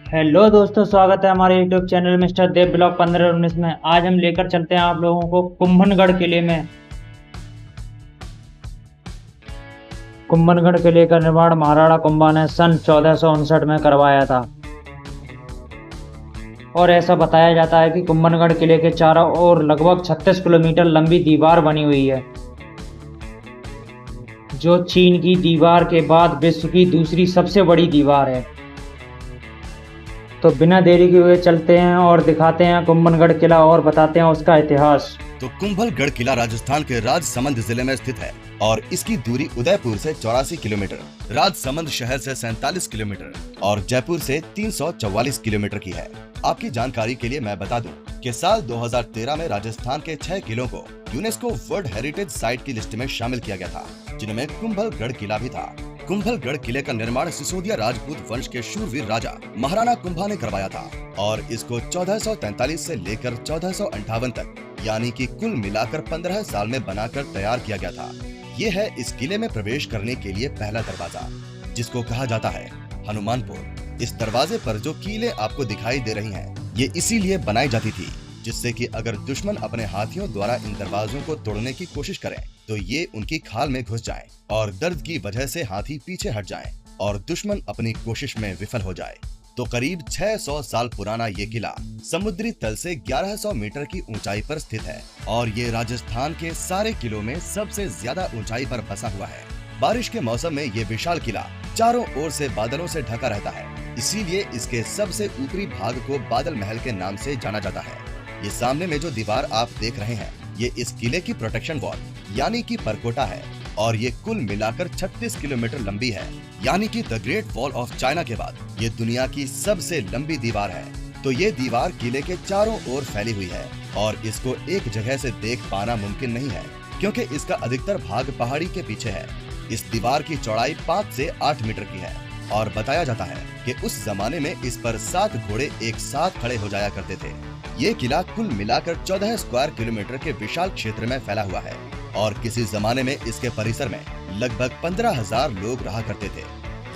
Hello दोस्तों, स्वागत है हमारे यूट्यूब चैनल मिस्टर देव ब्लॉग 1519 में। आज हम लेकर चलते हैं आप लोगों को कुंभनगढ़ किले में। कुंभनगढ़ किले का निर्माण महाराणा कुंभा ने सन 1459 में करवाया था और ऐसा बताया जाता है कि कुंभनगढ़ किले के चारों ओर लगभग 36 किलोमीटर लंबी दीवार बनी हुई है, जो चीन की दीवार के बाद विश्व की दूसरी सबसे बड़ी दीवार है। तो बिना देरी के हुए चलते हैं और दिखाते हैं कुंभनगढ़ किला और बताते हैं उसका इतिहास। तो कुंभलगढ़ किला राजस्थान के राजसमंद जिले में स्थित है और इसकी दूरी उदयपुर से 84 किलोमीटर, राजसमंद शहर से 47 किलोमीटर और जयपुर से 344 किलोमीटर की है। आपकी जानकारी के लिए मैं बता दूं कि साल 2013 में राजस्थान के 6 किलों को यूनेस्को वर्ल्ड हेरिटेज साइट की लिस्ट में शामिल किया गया था, जिनमें कुंभलगढ़ किला भी था। कुंभलगढ़ किले का निर्माण सिसोदिया राजपूत वंश के शूरवीर राजा महाराणा कुंभा ने करवाया था और इसको 1443 से लेकर 1458 तक यानी कि कुल मिलाकर 15 साल में बनाकर तैयार किया गया था। ये है इस किले में प्रवेश करने के लिए पहला दरवाजा, जिसको कहा जाता है हनुमानपुर। इस दरवाजे पर जो कीलें आपको दिखाई दे रही हैं, ये इसीलिए बनाई जाती थी जिससे कि अगर दुश्मन अपने हाथियों द्वारा इन दरवाजों को तोड़ने की कोशिश करें तो ये उनकी खाल में घुस जाएं और दर्द की वजह से हाथी पीछे हट जाएं और दुश्मन अपनी कोशिश में विफल हो जाए। तो करीब 600 साल पुराना ये किला समुद्री तल से 1100 मीटर की ऊंचाई पर स्थित है और ये राजस्थान के सारे किलों में सबसे ज्यादा ऊंचाई पर बसा हुआ है। बारिश के मौसम में ये विशाल किला चारों ओर से बादलों से ढका रहता है, इसीलिए इसके सबसे ऊपरी भाग को बादल महल के नाम से जाना जाता है। ये सामने में जो दीवार आप देख रहे हैं, ये इस किले की प्रोटेक्शन वॉल यानी कि परकोटा है और ये कुल मिलाकर 36 किलोमीटर लंबी है, यानी कि the great wall of China के बाद ये दुनिया की सबसे लंबी दीवार है। तो ये दीवार किले के चारों ओर फैली हुई है और इसको एक जगह से देख पाना मुमकिन नहीं है, क्योंकि इसका अधिकतर भाग पहाड़ी के पीछे है। इस दीवार की चौड़ाई 5 से 8 मीटर की है और बताया जाता है कि उस जमाने में इस पर 7 घोड़े एक साथ खड़े हो जाया करते थे। ये किला कुल मिलाकर 14 स्क्वायर किलोमीटर के विशाल क्षेत्र में फैला हुआ है और किसी जमाने में इसके परिसर में लगभग 15,000 लोग रहा करते थे।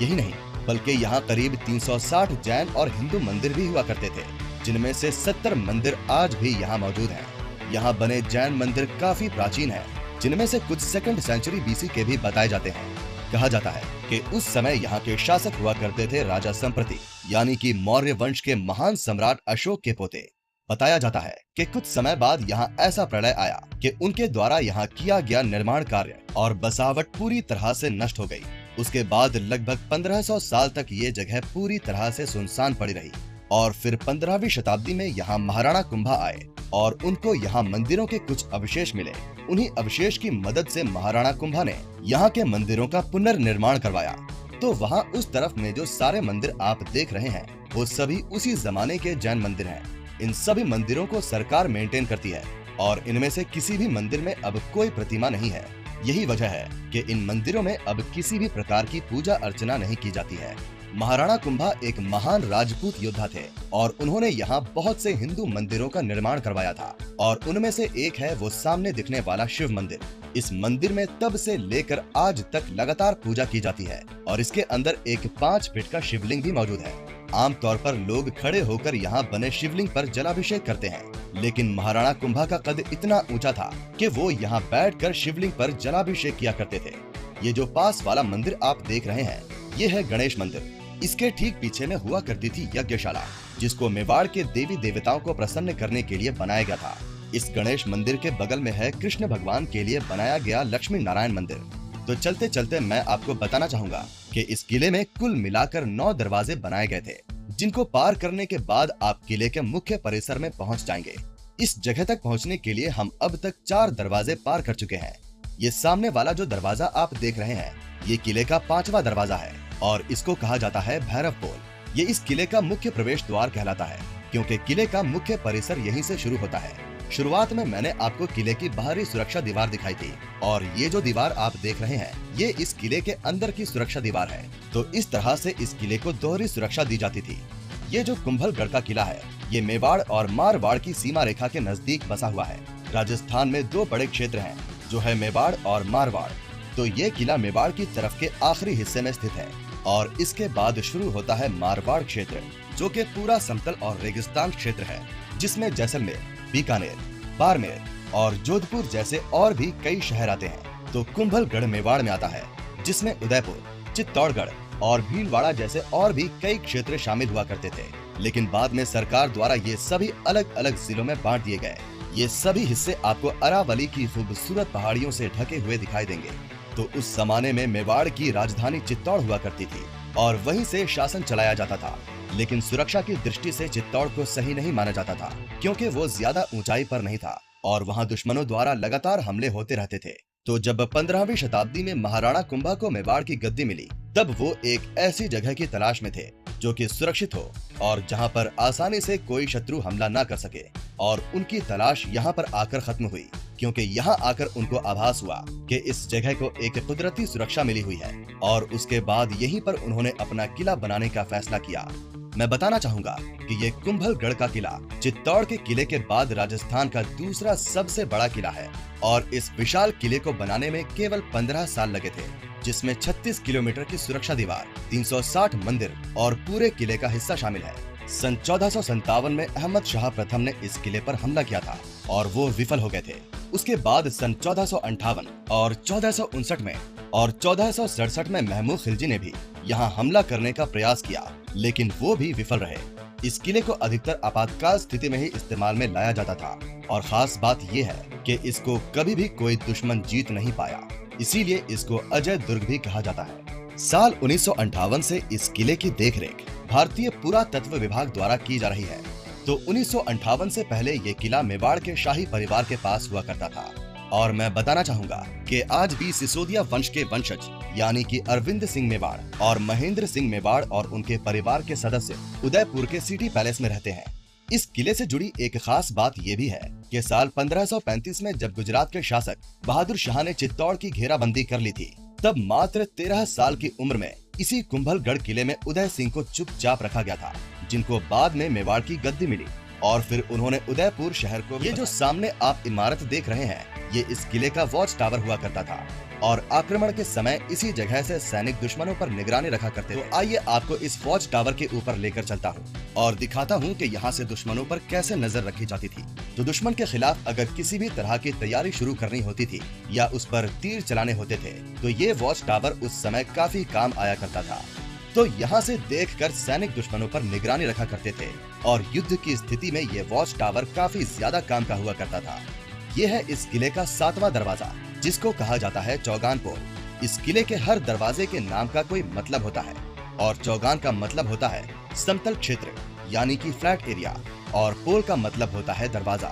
यही नहीं, बल्कि यहाँ करीब 360 जैन और हिंदू मंदिर भी हुआ करते थे, जिनमें से 70 मंदिर आज भी यहाँ मौजूद हैं। यहाँ बने जैन मंदिर काफी प्राचीन हैं, जिनमें से कुछ 2nd सेंचुरी बीसी के भी बताए जाते हैं। कहा जाता है कि उस समय यहाँ के शासक हुआ करते थे राजा संप्रति, यानी कि मौर्य वंश के महान सम्राट अशोक के पोते। बताया जाता है कि कुछ समय बाद यहाँ ऐसा प्रलय आया कि उनके द्वारा यहाँ किया गया निर्माण कार्य और बसावट पूरी तरह से नष्ट हो गई। उसके बाद लगभग 1500 साल तक ये जगह पूरी तरह से सुनसान पड़ी रही और फिर 15वीं शताब्दी में यहाँ महाराणा कुंभा आए और उनको यहाँ मंदिरों के कुछ अवशेष मिले। उन्हीं अवशेष की मदद से महाराणा कुंभा ने यहाँ के मंदिरों का पुनर्निर्माण करवाया। तो वहाँ उस तरफ में जो सारे मंदिर आप देख रहे हैं, वो सभी उसी जमाने के जैन मंदिर हैं। इन सभी मंदिरों को सरकार मेंटेन करती है और इनमें से किसी भी मंदिर में अब कोई प्रतिमा नहीं है। यही वजह है कि इन मंदिरों में अब किसी भी प्रकार की पूजा अर्चना नहीं की जाती है। महाराणा कुंभा एक महान राजपूत योद्धा थे और उन्होंने यहाँ बहुत से हिंदू मंदिरों का निर्माण करवाया था और उनमें से एक है वो सामने दिखने वाला शिव मंदिर। इस मंदिर में तब से लेकर आज तक लगातार पूजा की जाती है और इसके अंदर एक 5 फीट का शिवलिंग भी मौजूद है। आमतौर पर लोग खड़े होकर यहाँ बने शिवलिंग पर जलाभिषेक करते हैं, लेकिन महाराणा कुंभा का कद इतना ऊंचा था कि वो यहाँ बैठकर शिवलिंग पर जलाभिषेक किया करते थे। ये जो पास वाला मंदिर आप देख रहे हैं, ये है गणेश मंदिर। इसके ठीक पीछे में हुआ करती थी यज्ञशाला, जिसको मेवाड़ के देवी देवताओं को प्रसन्न करने के लिए बनाया गया था। इस गणेश मंदिर के बगल में है कृष्ण भगवान के लिए बनाया गया लक्ष्मी नारायण मंदिर। तो चलते चलते मैं आपको बताना चाहूंगा कि इस किले में कुल मिलाकर 9 दरवाजे बनाए गए थे, जिनको पार करने के बाद आप किले के मुख्य परिसर में पहुंच जाएंगे। इस जगह तक पहुंचने के लिए हम अब तक 4 दरवाजे पार कर चुके हैं। ये सामने वाला जो दरवाजा आप देख रहे हैं, ये किले का 5वां दरवाजा है और इसको कहा जाता है भैरव पोल। ये इस किले का मुख्य प्रवेश द्वार कहलाता है, क्योंकि किले का मुख्य परिसर यहीं से शुरू होता है। शुरुआत में मैंने आपको किले की बाहरी सुरक्षा दीवार दिखाई थी और ये जो दीवार आप देख रहे हैं, ये इस किले के अंदर की सुरक्षा दीवार है। तो इस तरह से इस किले को दोहरी सुरक्षा दी जाती थी। ये जो कुंभलगढ़ का किला है, ये मेवाड़ और मारवाड़ की सीमा रेखा के नजदीक बसा हुआ है। राजस्थान में 2 बड़े क्षेत्र हैं, जो है मेवाड़ और मारवाड़। तो ये किला मेवाड़ की तरफ के आखिरी हिस्से में स्थित है और इसके बाद शुरू होता है मारवाड़ क्षेत्र, जो कि पूरा समतल और रेगिस्तान क्षेत्र है, जिसमें जैसलमेर, बीकानेर, बाड़मेर और जोधपुर जैसे और भी कई शहर आते हैं। तो कुंभलगढ़ मेवाड़ में आता है, जिसमें उदयपुर, चित्तौड़गढ़ और भीलवाड़ा जैसे और भी कई क्षेत्र शामिल हुआ करते थे। लेकिन बाद में सरकार द्वारा ये सभी अलग अलग जिलों में बांट दिए गए। ये सभी हिस्से आपको अरावली की खूबसूरत पहाड़ियों से ढके हुए दिखाई देंगे। तो उस जमाने में मेवाड़ की राजधानी चित्तौड़ हुआ करती थी और वहीं से शासन चलाया जाता था। लेकिन सुरक्षा की दृष्टि से चित्तौड़ को सही नहीं माना जाता था, क्योंकि वो ज्यादा ऊंचाई पर नहीं था और वहाँ दुश्मनों द्वारा लगातार हमले होते रहते थे। तो जब 15वीं शताब्दी में महाराणा कुंभा को मेवाड़ की गद्दी मिली, तब वो एक ऐसी जगह की तलाश में थे जो कि सुरक्षित हो और जहां पर आसानी से कोई शत्रु हमला न कर सके। और उनकी तलाश यहां पर आकर खत्म हुई, क्योंकि यहां आकर उनको आभास हुआ कि इस जगह को एक कुदरती सुरक्षा मिली हुई है और उसके बाद यहीं पर उन्होंने अपना किला बनाने का फैसला किया। मैं बताना चाहूंगा कि ये कुंभलगढ़ का किला चित्तौड़ के किले के बाद राजस्थान का दूसरा सबसे बड़ा किला है और इस विशाल किले को बनाने में केवल 15 साल लगे थे, जिसमें 36 किलोमीटर की सुरक्षा दीवार, 360 मंदिर और पूरे किले का हिस्सा शामिल है। सन 1457 में अहमद शाह प्रथम ने इस किले पर हमला किया था और वो विफल हो गए थे। उसके बाद सन 1458 और 1459 में और 1467 में महमूद खिलजी ने भी यहाँ हमला करने का प्रयास किया, लेकिन वो भी विफल रहे। इस किले को अधिकतर आपातकाल स्थिति में ही इस्तेमाल में लाया जाता था और खास बात ये है कि इसको कभी भी कोई दुश्मन जीत नहीं पाया, इसीलिए इसको अजय दुर्ग भी कहा जाता है। साल 1958 से इस किले की देखरेख भारतीय पुरातत्व विभाग द्वारा की जा रही है। तो 1958 से पहले ये किला मेवाड़ के शाही परिवार के पास हुआ करता था और मैं बताना चाहूंगा कि आज भी सिसोदिया वंश के वंशज यानी कि अरविंद सिंह मेवाड़ और महेंद्र सिंह मेवाड़ और उनके परिवार के सदस्य उदयपुर के सिटी पैलेस में रहते हैं। इस किले से जुड़ी एक खास बात ये भी है कि साल 1535 में जब गुजरात के शासक बहादुर शाह ने चित्तौड़ की घेराबंदी कर ली थी, तब मात्र 13 साल की उम्र में इसी कुंभलगढ़ किले में उदय सिंह को चुपचाप रखा गया था, जिनको बाद में मेवाड़ की गद्दी मिली और फिर उन्होंने उदयपुर शहर को। ये जो सामने आप इमारत देख रहे हैं, ये इस किले का वॉच टावर हुआ करता था और आक्रमण के समय इसी जगह से सैनिक दुश्मनों पर निगरानी रखा करते थे। तो आइए आपको इस वॉच टावर के ऊपर लेकर चलता हूँ और दिखाता हूँ कि यहाँ से दुश्मनों पर कैसे नजर रखी जाती थी। तो दुश्मन के खिलाफ अगर किसी भी तरह की तैयारी शुरू करनी होती थी या उस पर तीर चलाने होते थे, तो ये वॉच टावर उस समय काफी काम आया करता था। तो यहाँ से देखकर सैनिक दुश्मनों पर निगरानी रखा करते थे और युद्ध की स्थिति में ये वॉच टावर काफी ज्यादा काम का हुआ करता था। ये है इस किले का 7वां दरवाजा, जिसको कहा जाता है चौगान पोल। इस किले के हर दरवाजे के नाम का कोई मतलब होता है और चौगान का मतलब होता है समतल क्षेत्र यानी कि फ्लैट एरिया और पोल का मतलब होता है दरवाजा।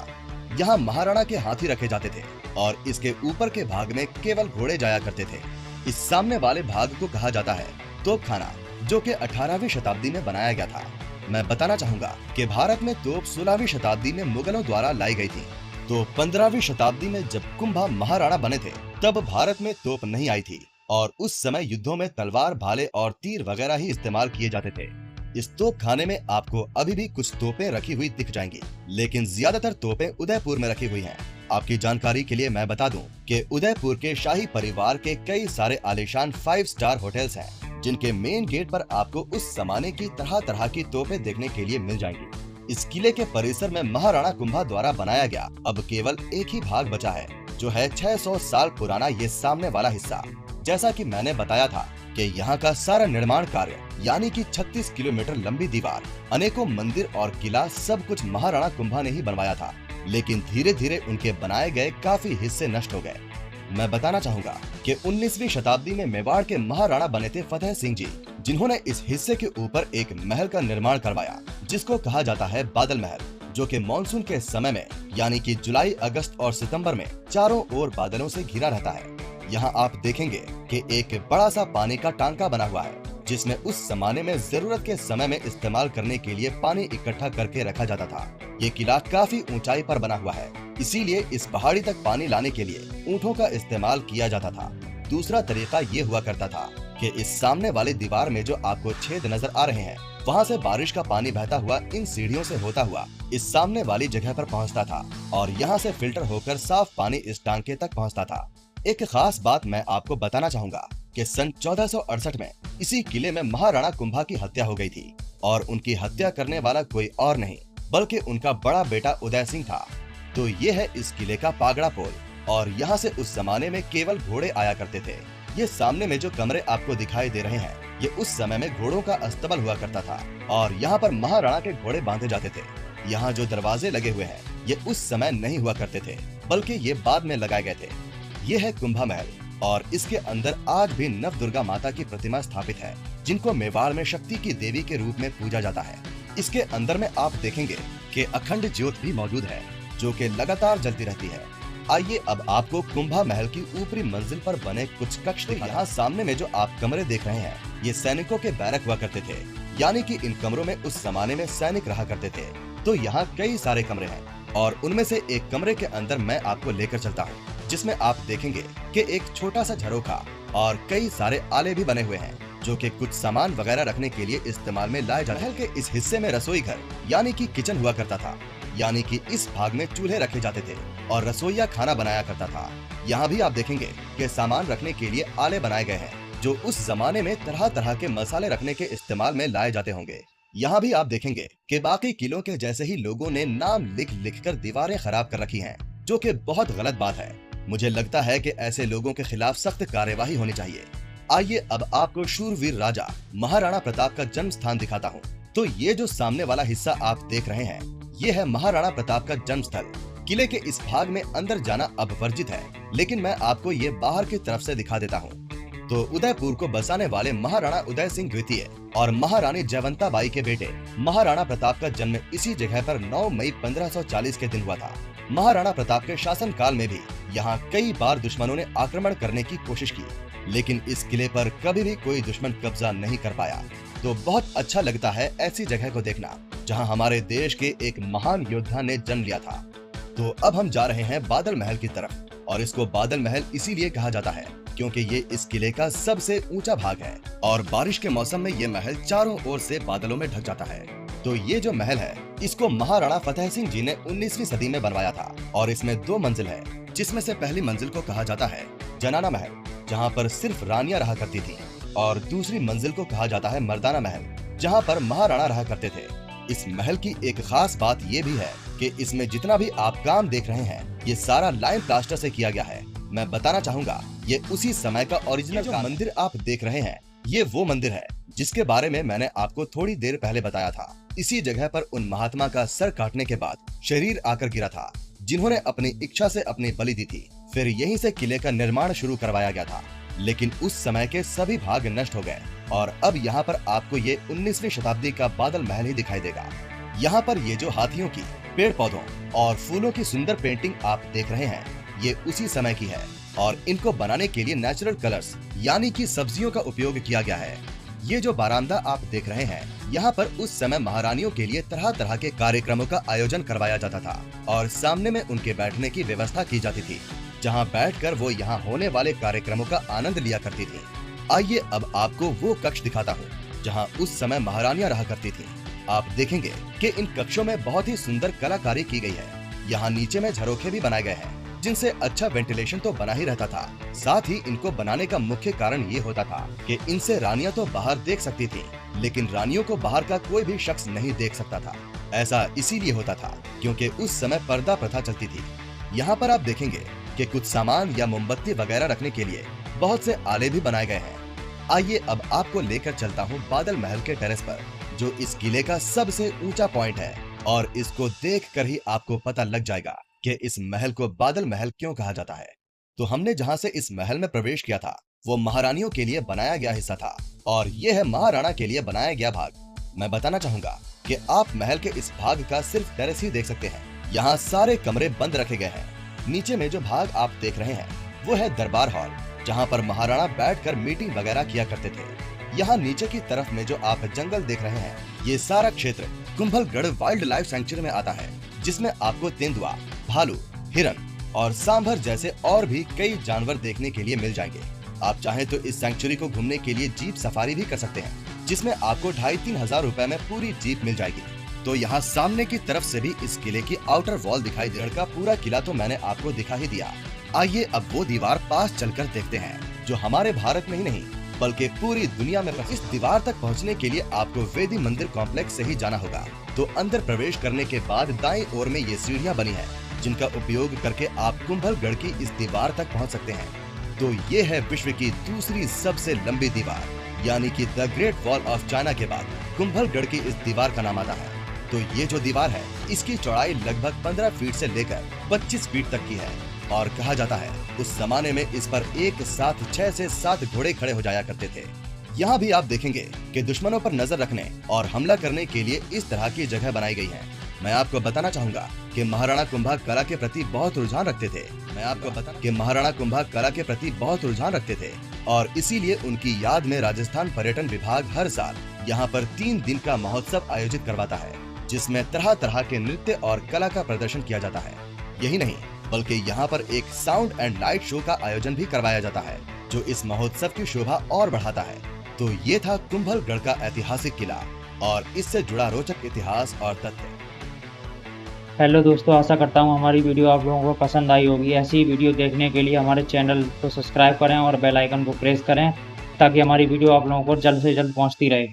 यहाँ महाराणा के हाथी रखे जाते थे और इसके ऊपर के भाग में केवल घोड़े जाया करते थे। इस सामने वाले भाग को कहा जाता है तोपखाना, जो कि 18वीं शताब्दी में बनाया गया था। मैं बताना चाहूंगा कि भारत में तोप 16वीं शताब्दी में मुगलों द्वारा लाई गई थी। तो 15वीं शताब्दी में जब कुंभा महाराणा बने थे, तब भारत में तोप नहीं आई थी और उस समय युद्धों में तलवार, भाले और तीर वगैरह ही इस्तेमाल किए जाते थे। इस तोपखाने में आपको अभी भी कुछ तोपें रखी हुई दिख जाएंगी, लेकिन ज्यादातर तोपें उदयपुर में रखी हुई हैं। आपकी जानकारी के लिए मैं बता दूं कि उदयपुर के शाही परिवार के कई सारे आलीशान 5 स्टार होटल्स हैं, जिनके मेन गेट पर आपको उस जमाने की तरह तरह की तोपें देखने के लिए मिल जाएंगी। इस किले के परिसर में महाराणा कुंभा द्वारा बनाया गया अब केवल एक ही भाग बचा है, जो है 600 साल पुराना ये सामने वाला हिस्सा। जैसा कि मैंने बताया था कि यहाँ का सारा निर्माण कार्य यानी कि 36 किलोमीटर लंबी दीवार, अनेकों मंदिर और किला सब कुछ महाराणा कुंभा ने ही बनवाया था, लेकिन धीरे धीरे उनके बनाए गए काफी हिस्से नष्ट हो गए। मैं बताना चाहूंगा कि 19वीं शताब्दी में मेवाड़ के महाराणा बने थे फतेह सिंह जी, जिन्होंने इस हिस्से के ऊपर एक महल का निर्माण करवाया, जिसको कहा जाता है बादल महल, जो कि मानसून के समय में यानी कि जुलाई, अगस्त और सितंबर में चारों ओर बादलों से घिरा रहता है। यहाँ आप देखेंगे कि एक बड़ा सा पानी का टांका बना हुआ है, जिसमें उस जमाने में जरूरत के समय में इस्तेमाल करने के लिए पानी इकट्ठा करके रखा जाता था। ये किला काफी ऊंचाई पर बना हुआ है, इसीलिए इस पहाड़ी तक पानी लाने के लिए ऊँटों का इस्तेमाल किया जाता था। दूसरा तरीका ये हुआ करता था कि इस सामने वाली दीवार में जो आपको छेद नजर आ रहे हैं, वहाँ से बारिश का पानी बहता हुआ इन सीढ़ियों से होता हुआ इस सामने वाली जगह पर पहुँचता था और यहाँ से फिल्टर होकर साफ पानी इस टांके तक पहुँचता था। एक खास बात मैं आपको बताना चाहूंगा कि सन 1468 में इसी किले में महाराणा कुंभा की हत्या हो गई थी और उनकी हत्या करने वाला कोई और नहीं बल्कि उनका बड़ा बेटा उदय सिंह था। तो ये है इस किले का पागड़ा पोल और यहाँ से उस जमाने में केवल घोड़े आया करते थे। ये सामने में जो कमरे आपको दिखाई दे रहे हैं, ये उस समय में घोड़ों का अस्तबल हुआ करता था और यहाँ पर महाराणा के घोड़े बांधे जाते थे। यहाँ जो दरवाजे लगे हुए हैं, ये उस समय नहीं हुआ करते थे बल्कि ये बाद में लगाए गए थे। ये है कुंभा महल और इसके अंदर आज भी नवदुर्गा माता की प्रतिमा स्थापित है, जिनको मेवाड़ में शक्ति की देवी के रूप में पूजा जाता है। इसके अंदर में आप देखेंगे कि अखंड ज्योत भी मौजूद है, जो कि लगातार जलती रहती है। आइए अब आपको कुंभा महल की ऊपरी मंजिल पर बने कुछ कक्ष दिखाएं। यहाँ सामने में जो आप कमरे देख रहे हैं, ये सैनिकों के बैरक हुआ करते थे, यानी कि इन कमरों में उस जमाने में सैनिक रहा करते थे। तो यहाँ कई सारे कमरे हैं और उनमें से एक कमरे के अंदर मैं आपको लेकर चलता हूँ, जिसमें आप देखेंगे कि एक छोटा सा झरोखा और कई सारे आले भी बने हुए हैं, जो कि कुछ सामान वगैरह रखने के लिए इस्तेमाल में लाए जाते हैं। महल के इस हिस्से में रसोई घर यानी कि किचन हुआ करता था, यानी कि इस भाग में चूल्हे रखे जाते थे और रसोईया खाना बनाया करता था। यहाँ भी आप देखेंगे कि सामान रखने के लिए आले बनाए गए हैं, जो उस जमाने में तरह तरह के मसाले रखने के इस्तेमाल में लाए जाते होंगे। यहाँ भी आप देखेंगे कि बाकी किलों के जैसे ही लोगों ने नाम लिख लिख कर दीवारें खराब कर रखी हैं, जो कि बहुत गलत बात है। मुझे लगता है कि ऐसे लोगों के खिलाफ सख्त कार्यवाही होनी चाहिए। आइए अब आपको शूरवीर राजा महाराणा प्रताप का जन्म स्थान दिखाता हूँ। तो ये जो सामने वाला हिस्सा आप देख रहे हैं, ये है महाराणा प्रताप का जन्म स्थल। किले के इस भाग में अंदर जाना अब वर्जित है, लेकिन मैं आपको ये बाहर की तरफ से दिखा देता हूँ। तो उदयपुर को बसाने वाले महाराणा उदय सिंह द्वितीय और महारानी जयवंता बाई के बेटे महाराणा प्रताप का जन्म इसी जगह पर 9 मई 1540 के दिन हुआ था। महाराणा प्रताप के शासन काल में भी यहाँ कई बार दुश्मनों ने आक्रमण करने की कोशिश की, लेकिन इस किले पर कभी भी कोई दुश्मन कब्जा नहीं कर पाया। तो बहुत अच्छा लगता है ऐसी जगह को देखना, जहाँ हमारे देश के एक महान योद्धा ने जन्म लिया था। तो अब हम जा रहे हैं बादल महल की तरफ और इसको बादल महल इसीलिए कहा जाता है क्योंकि ये इस किले का सबसे ऊंचा भाग है और बारिश के मौसम में ये महल चारों ओर से बादलों में ढक जाता है। तो ये जो महल है, इसको महाराणा फतेह सिंह जी ने 19वीं सदी में बनवाया था और इसमें 2 मंजिल है, जिसमें से पहली मंजिल को कहा जाता है जनाना महल, जहाँ पर सिर्फ रानियां रहा करती थी, और दूसरी मंजिल को कहा जाता है मर्दाना महल, जहाँ पर महाराणा रहा करते थे। इस महल की एक खास बात ये भी है कि इसमें जितना भी आप काम देख रहे हैं, ये सारा लाइम प्लास्टर से किया गया है। मैं बताना चाहूंगा, ये उसी समय का ओरिजिनल मंदिर आप देख रहे हैं, ये वो मंदिर है जिसके बारे में मैंने आपको थोड़ी देर पहले बताया था। इसी जगह पर उन महात्मा का सर काटने के बाद शरीर आकर गिरा था, जिन्होंने अपनी इच्छा से अपनी बलि दी थी। फिर यहीं से किले का निर्माण शुरू करवाया गया था, लेकिन उस समय के सभी भाग नष्ट हो गए और अब यहाँ पर आपको ये 19वीं शताब्दी का बादल महल ही दिखाई देगा। यहाँ पर ये जो हाथियों की, पेड़ पौधों और फूलों की सुंदर पेंटिंग आप देख रहे हैं, ये उसी समय की है और इनको बनाने के लिए नेचुरल कलर्स यानी कि सब्जियों का उपयोग किया गया है। ये जो बारामदा आप देख रहे हैं, यहाँ पर उस समय महारानियों के लिए तरह तरह के कार्यक्रमों का आयोजन करवाया जाता था और सामने में उनके बैठने की व्यवस्था की जाती थी, जहाँ बैठकर वो यहाँ होने वाले कार्यक्रमों का आनंद लिया करती थी। आइए अब आपको वो कक्ष दिखाता हूँ जहाँ उस समय महारानियां रहा करती थी। आप देखेंगे कि इन कक्षों में बहुत ही सुंदर कलाकारी की गई है। यहाँ नीचे में झरोखे भी बनाए गए हैं, जिनसे अच्छा वेंटिलेशन तो बना ही रहता था। साथ ही इनको बनाने का मुख्य कारण ये होता था कि इनसे रानियां तो बाहर देख सकती थी, लेकिन रानियों को बाहर का कोई भी शख्स नहीं देख सकता था। ऐसा इसीलिए होता था क्योंकि उस समय पर्दा प्रथा चलती थी। यहाँ पर आप देखेंगे कि कुछ सामान या मोमबत्ती वगैरह रखने के लिए बहुत से आले भी बनाए गए हैं। आइए अब आपको लेकर चलता हूँ बादल महल के टेरेस पर, जो इस किले का सबसे ऊंचा पॉइंट है, और इसको देखकर ही आपको पता लग जाएगा कि इस महल को बादल महल क्यों कहा जाता है। तो हमने जहाँ से इस महल में प्रवेश किया था, वो महारानियों के लिए बनाया गया हिस्सा था और ये है महाराणा के लिए बनाया गया भाग। मैं बताना चाहूंगा कि आप महल के इस भाग का सिर्फ टेरेस ही देख सकते हैं। यहाँ सारे कमरे बंद रखे गए हैं। नीचे में जो भाग आप देख रहे हैं, वो है दरबार हॉल, जहाँ पर महाराणा बैठकर मीटिंग वगैरह किया करते थे। यहाँ नीचे की तरफ में जो आप जंगल देख रहे हैं, ये सारा क्षेत्र कुंभलगढ़ वाइल्ड लाइफ सेंचुरी में आता है, जिसमें आपको तेंदुआ, भालू, हिरन और सांभर जैसे और भी कई जानवर देखने के लिए मिल जाएंगे। आप चाहें तो इस सेंचुरी को घूमने के लिए जीप सफारी भी कर सकते हैं, जिसमें आपको 2,500-3 हजार रुपए में पूरी जीप मिल जाएगी। तो यहाँ सामने की तरफ से भी इस किले की आउटर वॉल दिखाई दे। का पूरा किला तो मैंने आपको दिखा ही दिया। आइए अब वो दीवार पास चलकर देखते हैं जो हमारे भारत में ही नहीं बल्कि पूरी दुनिया में इस दीवार तक पहुंचने के लिए आपको वेदी मंदिर कॉम्प्लेक्स से ही जाना होगा। तो अंदर प्रवेश करने के बाद दाएं ओर में ये सीढ़ियां बनी हैं, जिनका उपयोग करके आप कुंभलगढ़ की इस दीवार तक पहुंच सकते हैं। तो ये है विश्व की दूसरी सबसे लंबी दीवार, यानी कि the great wall of China के बाद कुंभलगढ़ की इस दीवार का नाम आता है। तो ये जो दीवार है, इसकी चौड़ाई लगभग 15 फीट से लेकर 25 फीट तक की है और कहा जाता है उस जमाने में इस पर एक साथ 6 से 7 घोड़े खड़े हो जाया करते थे। यहाँ भी आप देखेंगे कि दुश्मनों पर नजर रखने और हमला करने के लिए इस तरह की जगह बनाई गई है। मैं आपको बताना चाहूंगा कि महाराणा कुंभा कला के प्रति बहुत रुझान रखते थे और इसीलिए उनकी याद में राजस्थान पर्यटन विभाग हर साल यहाँ पर 3 दिन का महोत्सव आयोजित करवाता है, जिसमें तरह तरह के नृत्य और कला का प्रदर्शन किया जाता है। यही नहीं बल्कि यहाँ पर एक साउंड एंड लाइट शो का आयोजन भी करवाया जाता है, जो इस महोत्सव की शोभा और बढ़ाता है। तो ये था कुंभलगढ़ का ऐतिहासिक किला और इससे जुड़ा रोचक इतिहास और तथ्य। हेलो दोस्तों, आशा करता हूँ हमारी वीडियो आप लोगों को पसंद आई होगी। ऐसी वीडियो देखने के लिए हमारे चैनल को सब्सक्राइब करें और बेल आइकन को प्रेस करें, ताकि हमारी वीडियो आप लोगों को जल्द से जल्द पहुँचती रहे।